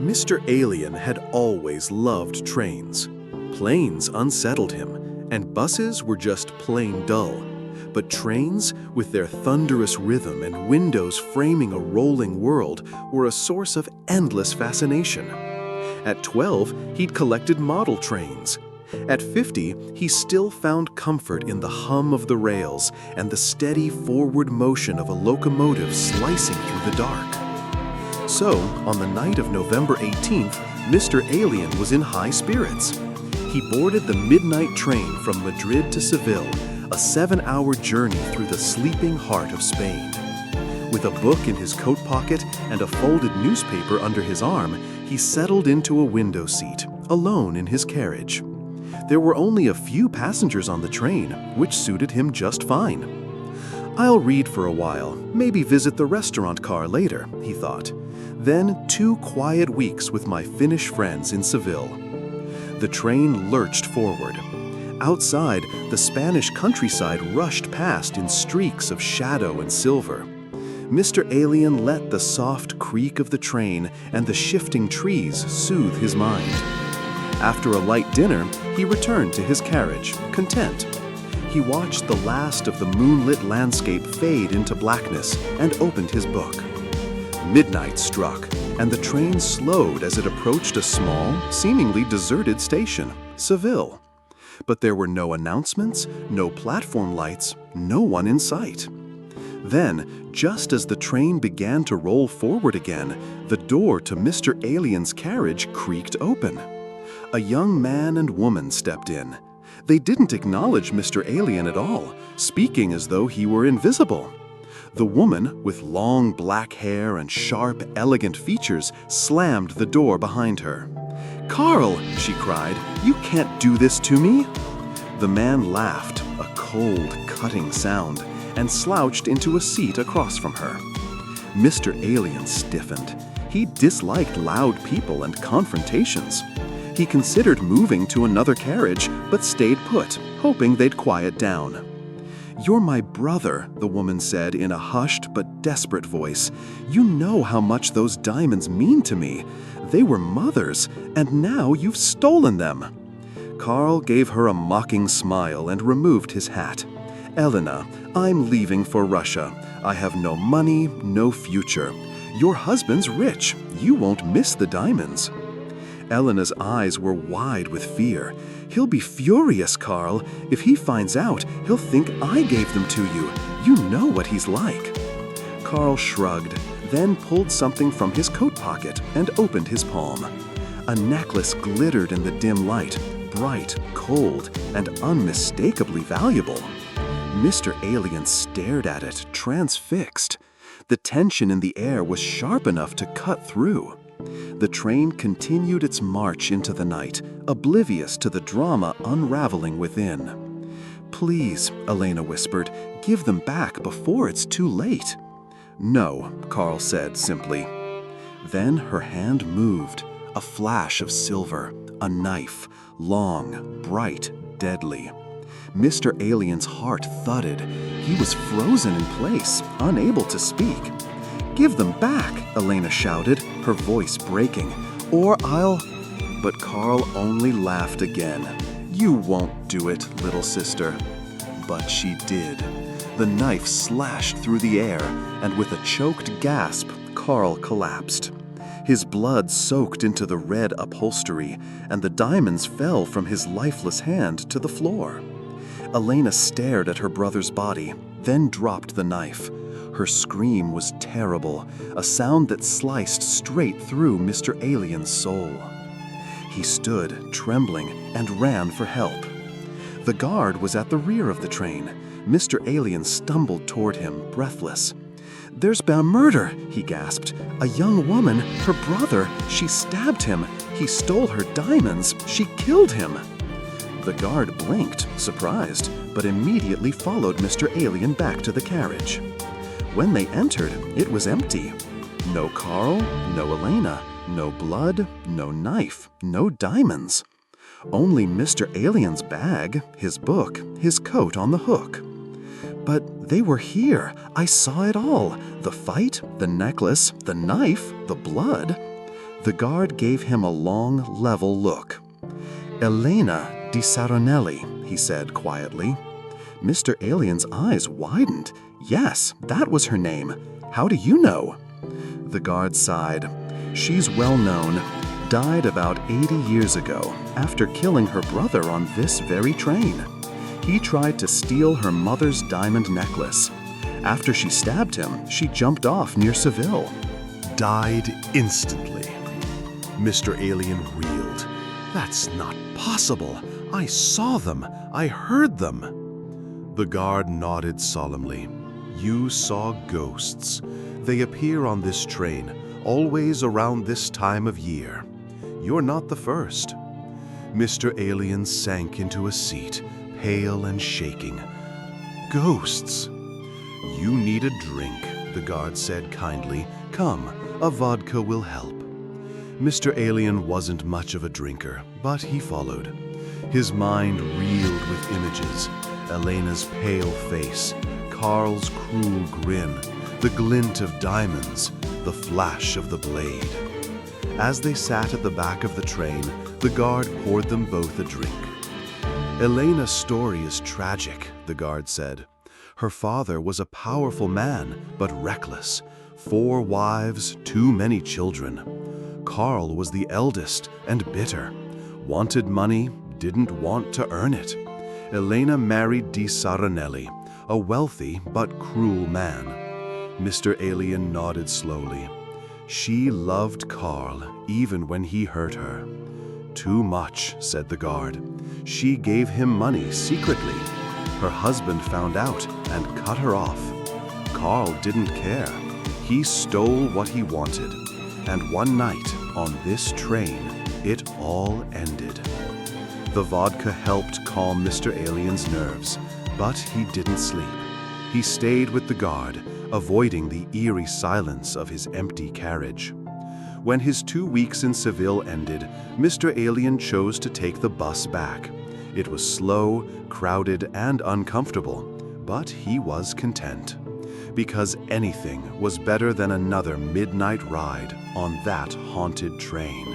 Mr. Alien had always loved trains. Planes unsettled him, and buses were just plain dull. But trains, with their thunderous rhythm and windows framing a rolling world, were a source of endless fascination. At 12, he'd collected model trains. At 50, he still found comfort in the hum of the rails and the steady forward motion of a locomotive slicing through the dark. So, on the night of November 18th, Mr. Alien was in high spirits. He boarded the midnight train from Madrid to Seville, a 7-hour journey through the sleeping heart of Spain. With a book in his coat pocket and a folded newspaper under his arm, he settled into a window seat, alone in his carriage. There were only a few passengers on the train, which suited him just fine. "I'll read for a while, maybe visit the restaurant car later," he thought. Then 2 quiet weeks with my Finnish friends in Seville. The train lurched forward. Outside, the Spanish countryside rushed past in streaks of shadow and silver. Mr. Alien let the soft creak of the train and the shifting trees soothe his mind. After a light dinner, he returned to his carriage, content. He watched the last of the moonlit landscape fade into blackness and opened his book. Midnight struck, and the train slowed as it approached a small, seemingly deserted station, Seville. But there were no announcements, no platform lights, no one in sight. Then, just as the train began to roll forward again, the door to Mr. Alien's carriage creaked open. A young man and woman stepped in. They didn't acknowledge Mr. Alien at all, speaking as though he were invisible. The woman, with long black hair and sharp, elegant features, slammed the door behind her. "Carl," she cried, "you can't do this to me." The man laughed, a cold, cutting sound, and slouched into a seat across from her. Mr. Alien stiffened. He disliked loud people and confrontations. He considered moving to another carriage, but stayed put, hoping they'd quiet down. "You're my brother," the woman said in a hushed but desperate voice. "You know how much those diamonds mean to me. They were mother's, and now you've stolen them." Carl gave her a mocking smile and removed his hat. "Elena, I'm leaving for Russia. I have no money, no future. Your husband's rich. You won't miss the diamonds." Elena's eyes were wide with fear. "He'll be furious, Carl. If he finds out, he'll think I gave them to you. You know what he's like." Carl shrugged, then pulled something from his coat pocket and opened his palm. A necklace glittered in the dim light, bright, cold, and unmistakably valuable. Mr. Alien stared at it, transfixed. The tension in the air was sharp enough to cut through. The train continued its march into the night, oblivious to the drama unraveling within. "Please," Elena whispered, "give them back before it's too late." "No," Carl said simply. Then her hand moved, a flash of silver, a knife, long, bright, deadly. Mr. Alien's heart thudded. He was frozen in place, unable to speak. "Give them back," Elena shouted, her voice breaking, "or I'll—" But Carl only laughed again. "You won't do it, little sister." But she did. The knife slashed through the air, and with a choked gasp, Carl collapsed. His blood soaked into the red upholstery, and the diamonds fell from his lifeless hand to the floor. Elena stared at her brother's body, then dropped the knife. Her scream was terrible, a sound that sliced straight through Mr. Alien's soul. He stood, trembling, and ran for help. The guard was at the rear of the train. Mr. Alien stumbled toward him, breathless. "There's been a murder," he gasped. "A young woman, her brother, she stabbed him. He stole her diamonds. She killed him." The guard blinked, surprised, but immediately followed Mr. Alien back to the carriage. When they entered, it was empty. No Carl, no Elena, no blood, no knife, no diamonds. Only Mr. Alien's bag, his book, his coat on the hook. But they were here. I saw it all. The fight, the necklace, the knife, the blood. The guard gave him a long, level look. "Elena di Saronelli," he said quietly. Mr. Alien's eyes widened. "Yes, that was her name. How do you know?" The guard sighed. "She's well known. Died about 80 years ago after killing her brother on this very train. He tried to steal her mother's diamond necklace. After she stabbed him, she jumped off near Seville." "Died instantly." Mr. Alien reeled. "That's not possible. I saw them. I heard them." The guard nodded solemnly. "You saw ghosts. They appear on this train, always around this time of year. You're not the first." Mr. Alien sank into a seat, pale and shaking. "Ghosts." "You need a drink," the guard said kindly. "Come, a vodka will help." Mr. Alien wasn't much of a drinker, but he followed. His mind reeled with images: Elena's pale face, Carl's cruel grin, the glint of diamonds, the flash of the blade. As they sat at the back of the train, the guard poured them both a drink. "Elena's story is tragic," the guard said. "Her father was a powerful man, but reckless. 4 wives, too many children. Carl was the eldest and bitter. Wanted money, didn't want to earn it. Elena married di Saronelli, a wealthy but cruel man." Mr. Alien nodded slowly. "She loved Carl, even when he hurt her." "Too much," said the guard. "She gave him money secretly. Her husband found out and cut her off. Carl didn't care. He stole what he wanted. And one night, on this train, it all ended." The vodka helped calm Mr. Alien's nerves, but he didn't sleep. He stayed with the guard, avoiding the eerie silence of his empty carriage. When his 2 weeks in Seville ended, Mr. Alien chose to take the bus back. It was slow, crowded, and uncomfortable, but he was content. Because anything was better than another midnight ride on that haunted train.